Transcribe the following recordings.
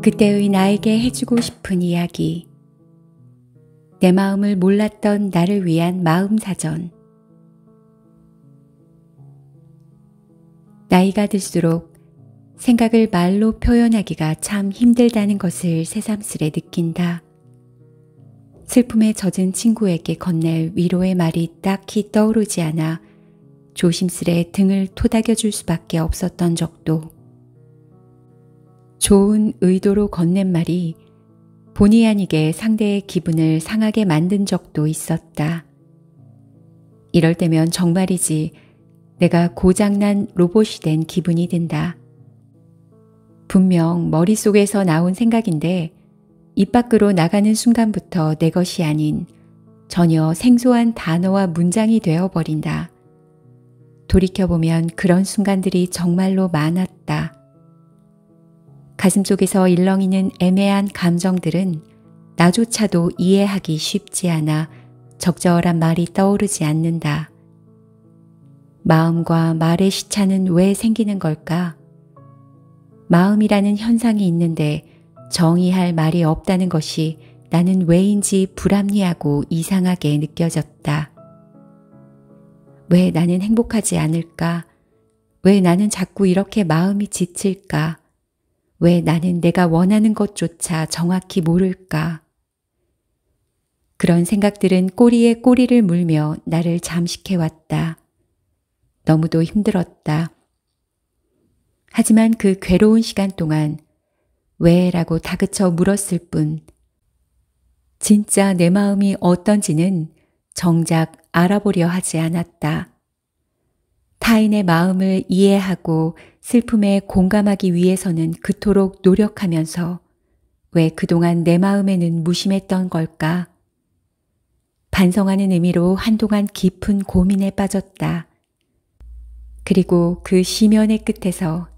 그때의 나에게 해주고 싶은 이야기. 내 마음을 몰랐던 나를 위한 마음사전. 나이가 들수록 생각을 말로 표현하기가 참 힘들다는 것을 새삼스레 느낀다. 슬픔에 젖은 친구에게 건넬 위로의 말이 딱히 떠오르지 않아 조심스레 등을 토닥여 줄 수밖에 없었던 적도, 좋은 의도로 건넨 말이 본의 아니게 상대의 기분을 상하게 만든 적도 있었다. 이럴 때면 정말이지 내가 고장난 로봇이 된 기분이 든다. 분명 머릿속에서 나온 생각인데 입 밖으로 나가는 순간부터 내 것이 아닌 전혀 생소한 단어와 문장이 되어버린다. 돌이켜보면 그런 순간들이 정말로 많았다. 가슴속에서 일렁이는 애매한 감정들은 나조차도 이해하기 쉽지 않아 적절한 말이 떠오르지 않는다. 마음과 말의 시차는 왜 생기는 걸까? 마음이라는 현상이 있는데 정의할 말이 없다는 것이 나는 왜인지 불합리하고 이상하게 느껴졌다. 왜 나는 행복하지 않을까? 왜 나는 자꾸 이렇게 마음이 지칠까? 왜 나는 내가 원하는 것조차 정확히 모를까? 그런 생각들은 꼬리에 꼬리를 물며 나를 잠식해왔다. 너무도 힘들었다. 하지만 그 괴로운 시간 동안 왜? 라고 다그쳐 물었을 뿐, 진짜 내 마음이 어떤지는 정작 알아보려 하지 않았다. 타인의 마음을 이해하고 슬픔에 공감하기 위해서는 그토록 노력하면서 왜 그동안 내 마음에는 무심했던 걸까? 반성하는 의미로 한동안 깊은 고민에 빠졌다. 그리고 그 심연의 끝에서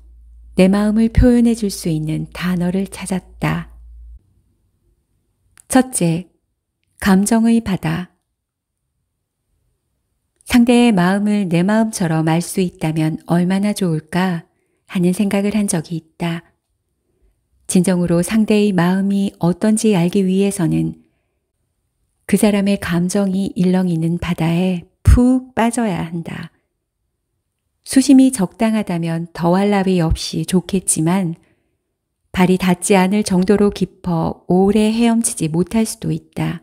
내 마음을 표현해 줄 수 있는 단어를 찾았다. 첫째, 감정의 바다. 상대의 마음을 내 마음처럼 알 수 있다면 얼마나 좋을까 하는 생각을 한 적이 있다. 진정으로 상대의 마음이 어떤지 알기 위해서는 그 사람의 감정이 일렁이는 바다에 푹 빠져야 한다. 수심이 적당하다면 더할 나위 없이 좋겠지만 발이 닿지 않을 정도로 깊어 오래 헤엄치지 못할 수도 있다.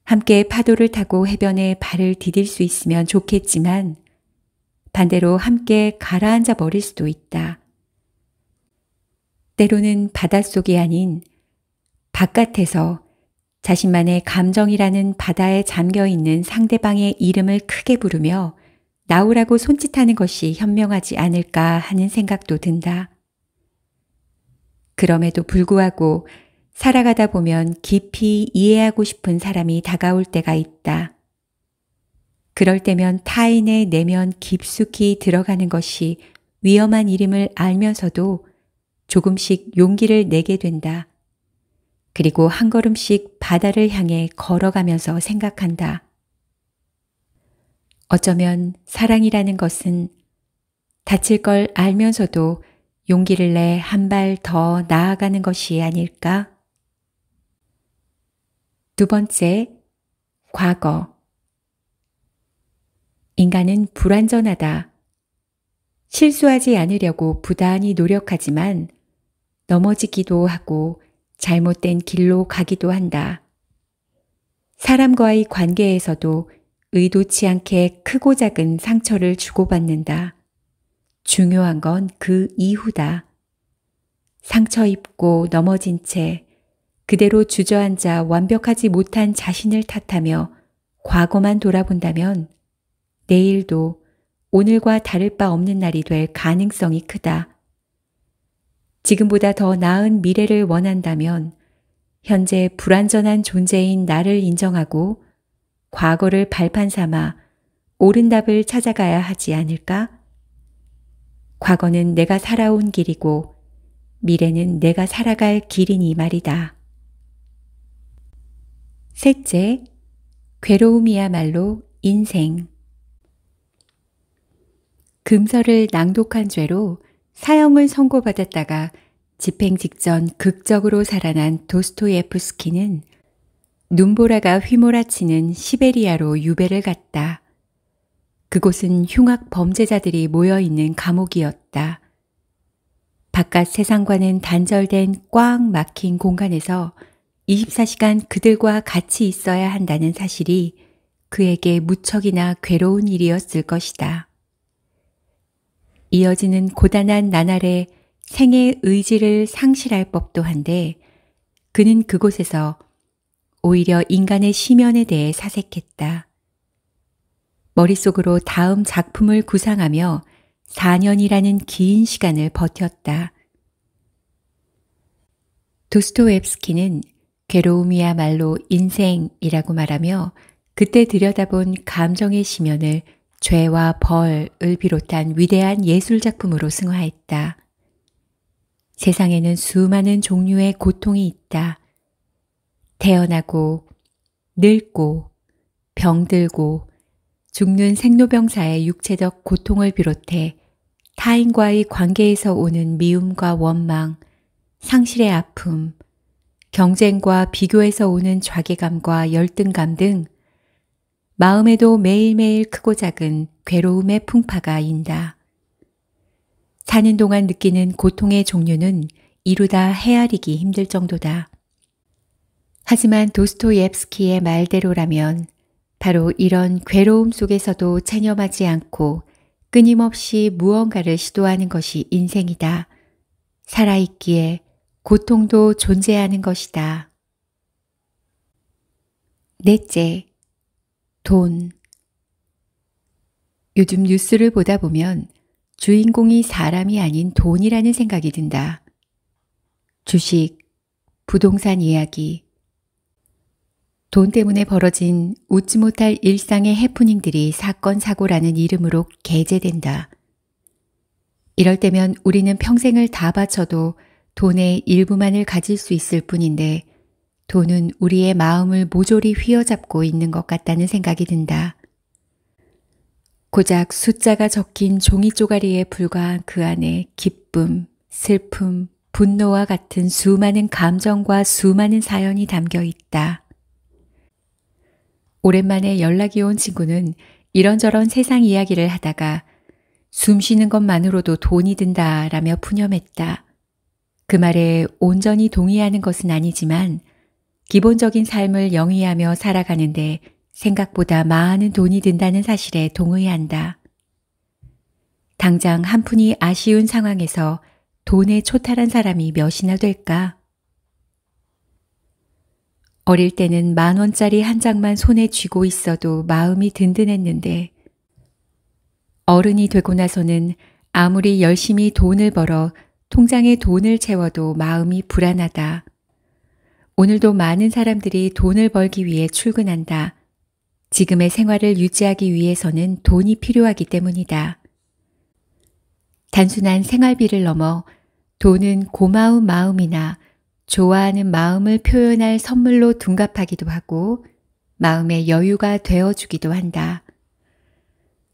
함께 파도를 타고 해변에 발을 디딜 수 있으면 좋겠지만 반대로 함께 가라앉아 버릴 수도 있다. 때로는 바닷속이 아닌 바깥에서 자신만의 감정이라는 바다에 잠겨있는 상대방의 이름을 크게 부르며 나오라고 손짓하는 것이 현명하지 않을까 하는 생각도 든다. 그럼에도 불구하고 살아가다 보면 깊이 이해하고 싶은 사람이 다가올 때가 있다. 그럴 때면 타인의 내면 깊숙이 들어가는 것이 위험한 일임을 알면서도 조금씩 용기를 내게 된다. 그리고 한 걸음씩 바다를 향해 걸어가면서 생각한다. 어쩌면 사랑이라는 것은 다칠 걸 알면서도 용기를 내 한 발 더 나아가는 것이 아닐까? 두 번째, 과거. 인간은 불완전하다. 실수하지 않으려고 부단히 노력하지만 넘어지기도 하고 잘못된 길로 가기도 한다. 사람과의 관계에서도 의도치 않게 크고 작은 상처를 주고받는다. 중요한 건 그 이후다. 상처 입고 넘어진 채 그대로 주저앉아 완벽하지 못한 자신을 탓하며 과거만 돌아본다면 내일도 오늘과 다를 바 없는 날이 될 가능성이 크다. 지금보다 더 나은 미래를 원한다면 현재 불완전한 존재인 나를 인정하고 과거를 발판 삼아 옳은 답을 찾아가야 하지 않을까? 과거는 내가 살아온 길이고 미래는 내가 살아갈 길이니 말이다. 셋째, 괴로움이야말로 인생. 금서를 낭독한 죄로 사형을 선고받았다가 집행 직전 극적으로 살아난 도스토예프스키는 눈보라가 휘몰아치는 시베리아로 유배를 갔다. 그곳은 흉악 범죄자들이 모여있는 감옥이었다. 바깥 세상과는 단절된 꽉 막힌 공간에서 24시간 그들과 같이 있어야 한다는 사실이 그에게 무척이나 괴로운 일이었을 것이다. 이어지는 고단한 나날에 생의 의지를 상실할 법도 한데 그는 그곳에서 오히려 인간의 심연에 대해 사색했다. 머릿속으로 다음 작품을 구상하며 4년이라는 긴 시간을 버텼다. 도스토옙스키는 괴로움이야말로 인생이라고 말하며 그때 들여다본 감정의 심연을 죄와 벌을 비롯한 위대한 예술작품으로 승화했다. 세상에는 수많은 종류의 고통이 있다. 태어나고, 늙고, 병들고, 죽는 생로병사의 육체적 고통을 비롯해 타인과의 관계에서 오는 미움과 원망, 상실의 아픔, 경쟁과 비교에서 오는 좌계감과 열등감 등 마음에도 매일매일 크고 작은 괴로움의 풍파가 인다. 사는 동안 느끼는 고통의 종류는 이루다 헤아리기 힘들 정도다. 하지만 도스토옙스키의 말대로라면 바로 이런 괴로움 속에서도 체념하지 않고 끊임없이 무언가를 시도하는 것이 인생이다. 살아있기에 고통도 존재하는 것이다. 넷째, 돈. 요즘 뉴스를 보다 보면 주인공이 사람이 아닌 돈이라는 생각이 든다. 주식, 부동산 이야기, 돈 때문에 벌어진 웃지 못할 일상의 해프닝들이 사건, 사고라는 이름으로 게재된다. 이럴 때면 우리는 평생을 다 바쳐도 돈의 일부만을 가질 수 있을 뿐인데 돈은 우리의 마음을 모조리 휘어잡고 있는 것 같다는 생각이 든다. 고작 숫자가 적힌 종이 쪼가리에 불과한 그 안에 기쁨, 슬픔, 분노와 같은 수많은 감정과 수많은 사연이 담겨 있다. 오랜만에 연락이 온 친구는 이런저런 세상 이야기를 하다가 숨 쉬는 것만으로도 돈이 든다라며 푸념했다. 그 말에 온전히 동의하는 것은 아니지만 기본적인 삶을 영위하며 살아가는데 생각보다 많은 돈이 든다는 사실에 동의한다. 당장 한 푼이 아쉬운 상황에서 돈에 초탈한 사람이 몇이나 될까? 어릴 때는 10,000원짜리 한 장만 손에 쥐고 있어도 마음이 든든했는데 어른이 되고 나서는 아무리 열심히 돈을 벌어 통장에 돈을 채워도 마음이 불안하다. 오늘도 많은 사람들이 돈을 벌기 위해 출근한다. 지금의 생활을 유지하기 위해서는 돈이 필요하기 때문이다. 단순한 생활비를 넘어 돈은 고마운 마음이나 좋아하는 마음을 표현할 선물로 둔갑하기도 하고 마음의 여유가 되어주기도 한다.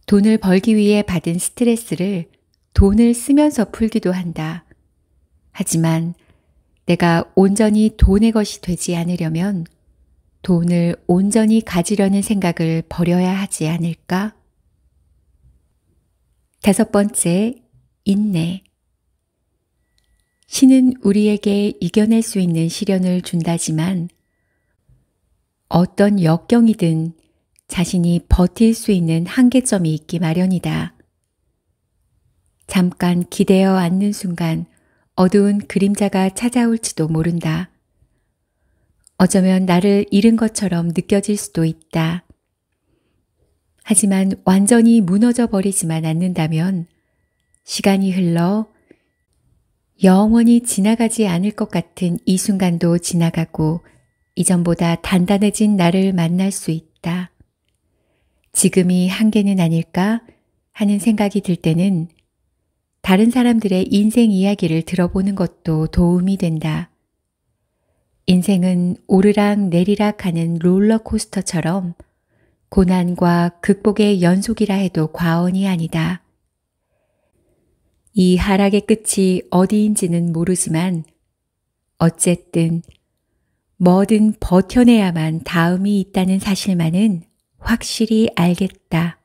돈을 벌기 위해 받은 스트레스를 돈을 쓰면서 풀기도 한다. 하지만 내가 온전히 돈의 것이 되지 않으려면 돈을 온전히 가지려는 생각을 버려야 하지 않을까? 5번째, 인내. 신은 우리에게 이겨낼 수 있는 시련을 준다지만 어떤 역경이든 자신이 버틸 수 있는 한계점이 있기 마련이다. 잠깐 기대어 앉는 순간 어두운 그림자가 찾아올지도 모른다. 어쩌면 나를 잃은 것처럼 느껴질 수도 있다. 하지만 완전히 무너져 버리지만 않는다면 시간이 흘러 영원히 지나가지 않을 것 같은 이 순간도 지나가고 이전보다 단단해진 나를 만날 수 있다. 지금이 한계는 아닐까 하는 생각이 들 때는 다른 사람들의 인생 이야기를 들어보는 것도 도움이 된다. 인생은 오르락 내리락 하는 롤러코스터처럼 고난과 극복의 연속이라 해도 과언이 아니다. 이 하락의 끝이 어디인지는 모르지만 어쨌든 뭐든 버텨내야만 다음이 있다는 사실만은 확실히 알겠다.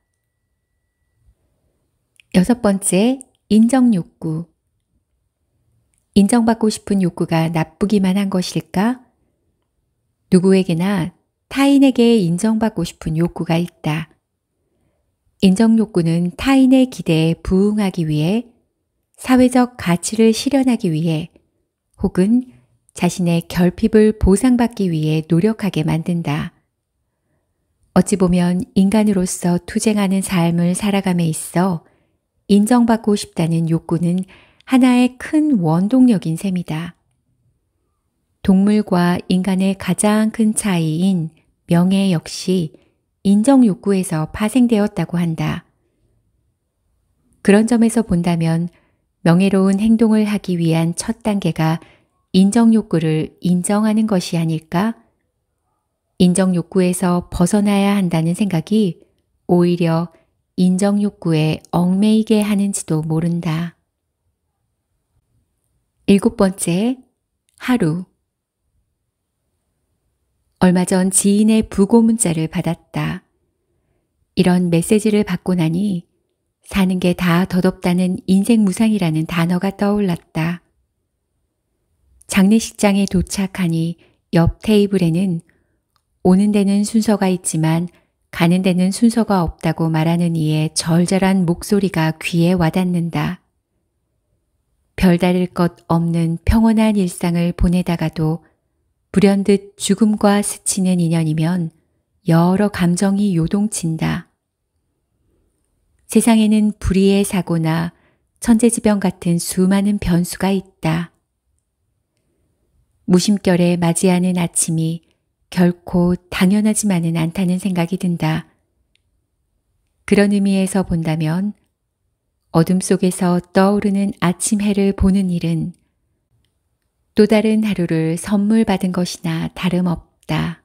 6번째, 인정욕구. 인정받고 싶은 욕구가 나쁘기만 한 것일까? 누구에게나 타인에게 인정받고 싶은 욕구가 있다. 인정욕구는 타인의 기대에 부응하기 위해, 사회적 가치를 실현하기 위해, 혹은 자신의 결핍을 보상받기 위해 노력하게 만든다. 어찌 보면 인간으로서 투쟁하는 삶을 살아감에 있어 인정받고 싶다는 욕구는 하나의 큰 원동력인 셈이다. 동물과 인간의 가장 큰 차이인 명예 역시 인정 욕구에서 파생되었다고 한다. 그런 점에서 본다면 명예로운 행동을 하기 위한 첫 단계가 인정 욕구를 인정하는 것이 아닐까? 인정 욕구에서 벗어나야 한다는 생각이 오히려 인정 욕구에 얽매이게 하는지도 모른다. 7번째, 하루. 얼마 전 지인의 부고 문자를 받았다. 이런 메시지를 받고 나니 사는 게 다 덧없다는 인생 무상이라는 단어가 떠올랐다. 장례식장에 도착하니 옆 테이블에는 오는 데는 순서가 있지만 가는 데는 순서가 없다고 말하는 이의 절절한 목소리가 귀에 와닿는다. 별다를 것 없는 평온한 일상을 보내다가도 불현듯 죽음과 스치는 인연이면 여러 감정이 요동친다. 세상에는 불의의 사고나 천재지변 같은 수많은 변수가 있다. 무심결에 맞이하는 아침이 결코 당연하지만은 않다는 생각이 든다. 그런 의미에서 본다면 어둠 속에서 떠오르는 아침 해를 보는 일은 또 다른 하루를 선물 받은 것이나 다름없다.